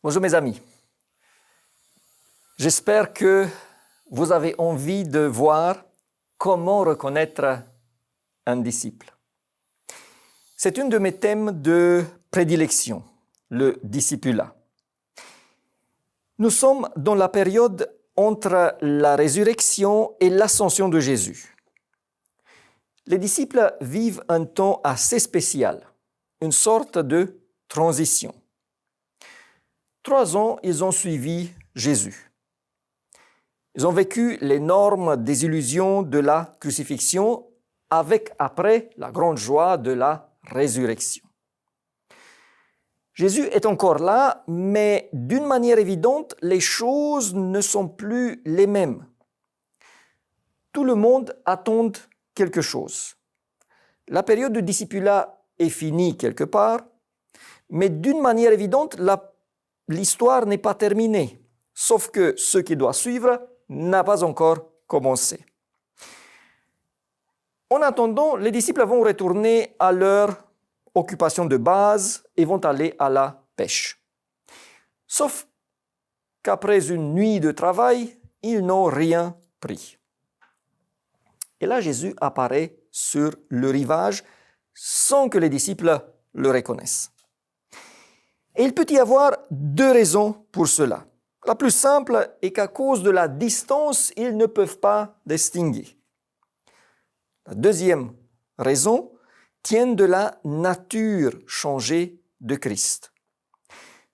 Bonjour mes amis. J'espère que vous avez envie de voir comment reconnaître un disciple. C'est un de mes thèmes de prédilection, le discipulat. Nous sommes dans la période entre la résurrection et l'ascension de Jésus. Les disciples vivent un temps assez spécial, une sorte de transition. 3 ans, ils ont suivi Jésus. Ils ont vécu l'énorme désillusion de la crucifixion avec après la grande joie de la résurrection. Jésus est encore là, mais d'une manière évidente, les choses ne sont plus les mêmes. Tout le monde attend quelque chose. La période de discipulat est finie quelque part, mais d'une manière évidente, l'histoire n'est pas terminée, sauf que ce qui doit suivre n'a pas encore commencé. En attendant, les disciples vont retourner à leur occupation de base et vont aller à la pêche. Sauf qu'après une nuit de travail, ils n'ont rien pris. Et là, Jésus apparaît sur le rivage sans que les disciples le reconnaissent. Et il peut y avoir 2 raisons pour cela. La plus simple est qu'à cause de la distance, ils ne peuvent pas distinguer. La deuxième raison tient de la nature changée de Christ.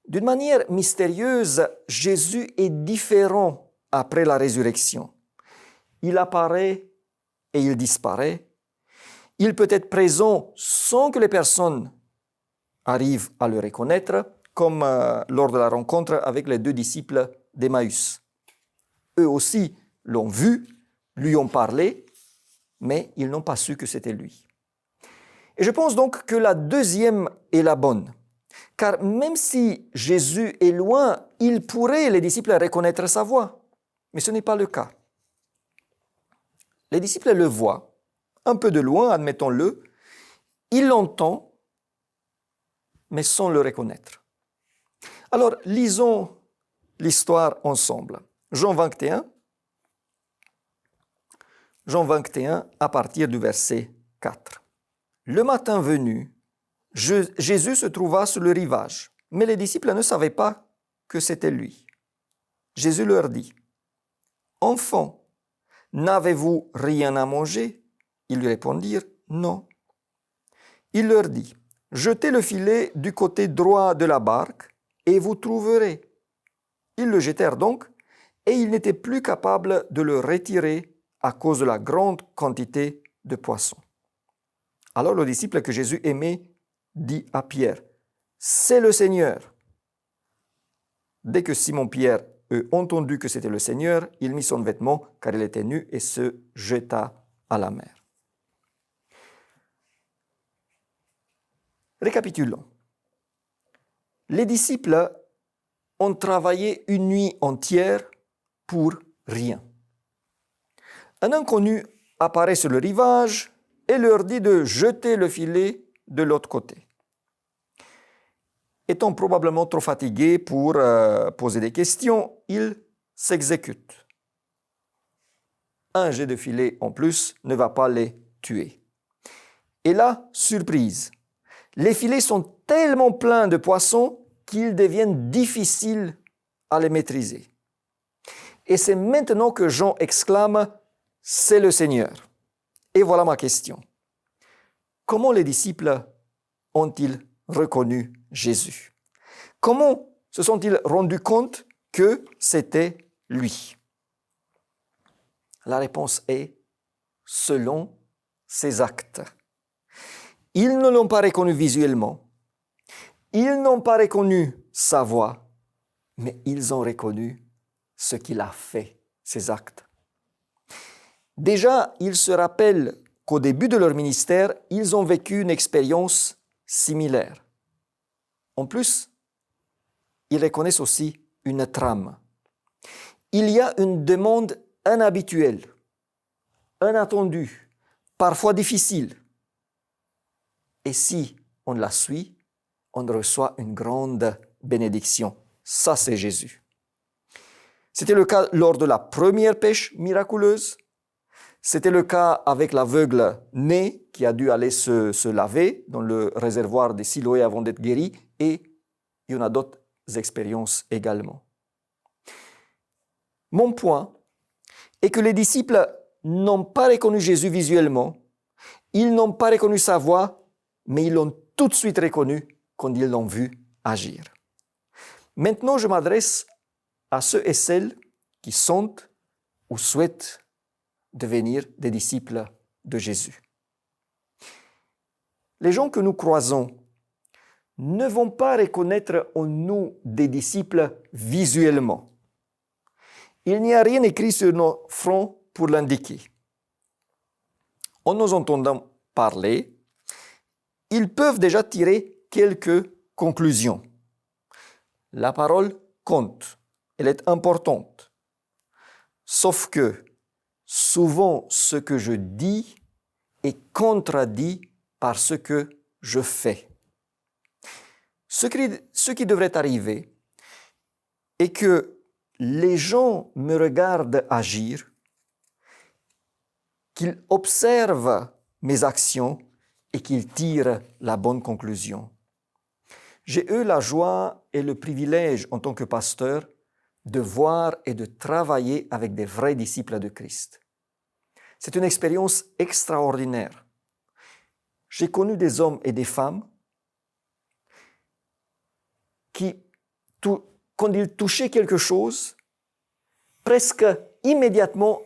D'une manière mystérieuse, Jésus est différent après la résurrection. Il apparaît et il disparaît. Il peut être présent sans que les personnes arrivent à le reconnaître, comme lors de la rencontre avec les 2 disciples d'Emmaüs. Eux aussi l'ont vu, lui ont parlé, mais ils n'ont pas su que c'était lui. Et je pense donc que la deuxième est la bonne, car même si Jésus est loin, il pourrait, les disciples, reconnaître sa voix, mais ce n'est pas le cas. Les disciples le voient, un peu de loin, admettons-le, ils l'entendent, mais sans le reconnaître. Alors, lisons l'histoire ensemble. Jean 21, à partir du verset 4. Le matin venu, Jésus se trouva sur le rivage, mais les disciples ne savaient pas que c'était lui. Jésus leur dit, « Enfants, n'avez-vous rien à manger ?» Ils lui répondirent, « Non. » Il leur dit, « Jetez le filet du côté droit de la barque et vous trouverez. » Ils le jetèrent donc et ils n'étaient plus capables de le retirer à cause de la grande quantité de poissons. Alors le disciple que Jésus aimait dit à Pierre, « C'est le Seigneur. » Dès que Simon-Pierre eut entendu que c'était le Seigneur, il mit son vêtement, car il était nu, et se jeta à la mer. Récapitulons. Les disciples ont travaillé une nuit entière pour rien. Un inconnu apparaît sur le rivage et leur dit de jeter le filet de l'autre côté. Étant probablement trop fatigués pour poser des questions, ils s'exécutent. Un jet de filet en plus ne va pas les tuer. Et là, surprise, les filets sont tellement pleins de poissons qu'ils deviennent difficiles à les maîtriser. Et c'est maintenant que Jean exclame « C'est le Seigneur ». Et voilà ma question. Comment les disciples ont-ils reconnu Jésus? Comment se sont-ils rendus compte que c'était lui? La réponse est selon ses actes. Ils ne l'ont pas reconnu visuellement. Ils n'ont pas reconnu sa voix, mais ils ont reconnu ce qu'il a fait, ses actes. Déjà, ils se rappellent qu'au début de leur ministère, ils ont vécu une expérience similaire. En plus, ils reconnaissent aussi une trame. Il y a une demande inhabituelle, inattendue, parfois difficile. Et si on la suit, on reçoit une grande bénédiction. ça c'est Jésus. C'était le cas lors de la première pêche miraculeuse. C'était le cas avec l'aveugle né qui a dû aller se laver dans le réservoir de Siloé avant d'être guéri. Et il y en a d'autres expériences également. Mon point est que les disciples n'ont pas reconnu Jésus visuellement. Ils n'ont pas reconnu sa voix, mais ils l'ont tout de suite reconnu quand ils l'ont vu agir. Maintenant, je m'adresse à ceux et celles qui sont ou souhaitent devenir des disciples de Jésus. Les gens que nous croisons ne vont pas reconnaître en nous des disciples visuellement. Il n'y a rien écrit sur nos fronts pour l'indiquer. En nous entendant parler, ils peuvent déjà tirer quelques conclusions. La parole compte, elle est importante. Sauf que souvent ce que je dis est contredit par ce que je fais. Ce qui devrait arriver est que les gens me regardent agir, qu'ils observent mes actions et qu'ils tirent la bonne conclusion. J'ai eu la joie et le privilège en tant que pasteur de voir et de travailler avec des vrais disciples de Christ. C'est une expérience extraordinaire. J'ai connu des hommes et des femmes qui, quand ils touchaient quelque chose, presque immédiatement,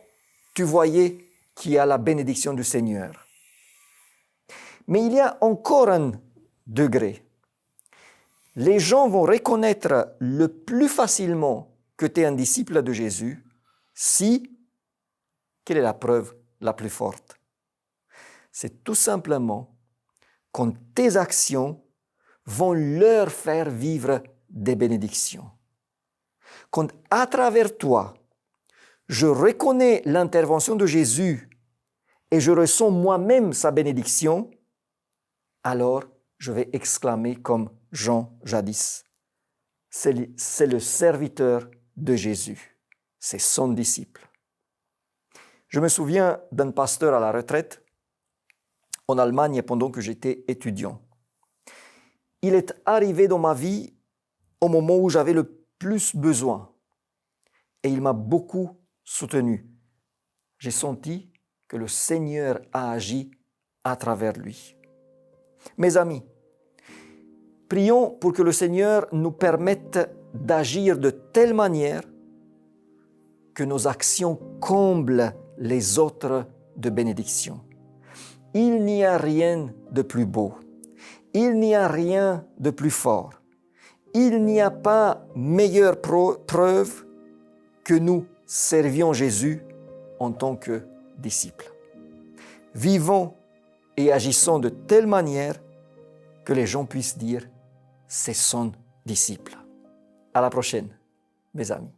tu voyais qu'il y a la bénédiction du Seigneur. Mais il y a encore un degré. Les gens vont reconnaître le plus facilement que tu es un disciple de Jésus si, quelle est la preuve la plus forte? C'est tout simplement quand tes actions vont leur faire vivre des bénédictions. Quand à travers toi, je reconnais l'intervention de Jésus et je ressens moi-même sa bénédiction, alors je vais exclamer comme Jean jadis, c'est le serviteur de Jésus, c'est son disciple. Je me souviens d'un pasteur à la retraite en Allemagne pendant que j'étais étudiant. Il est arrivé dans ma vie au moment où j'avais le plus besoin et il m'a beaucoup soutenu. J'ai senti que le Seigneur a agi à travers lui. Mes amis, prions pour que le Seigneur nous permette d'agir de telle manière que nos actions comblent les autres de bénédiction. Il n'y a rien de plus beau. Il n'y a rien de plus fort. Il n'y a pas meilleure preuve que nous servions Jésus en tant que disciples. Vivons et agissons de telle manière que les gens puissent dire « c'est son disciple ». À la prochaine, mes amis.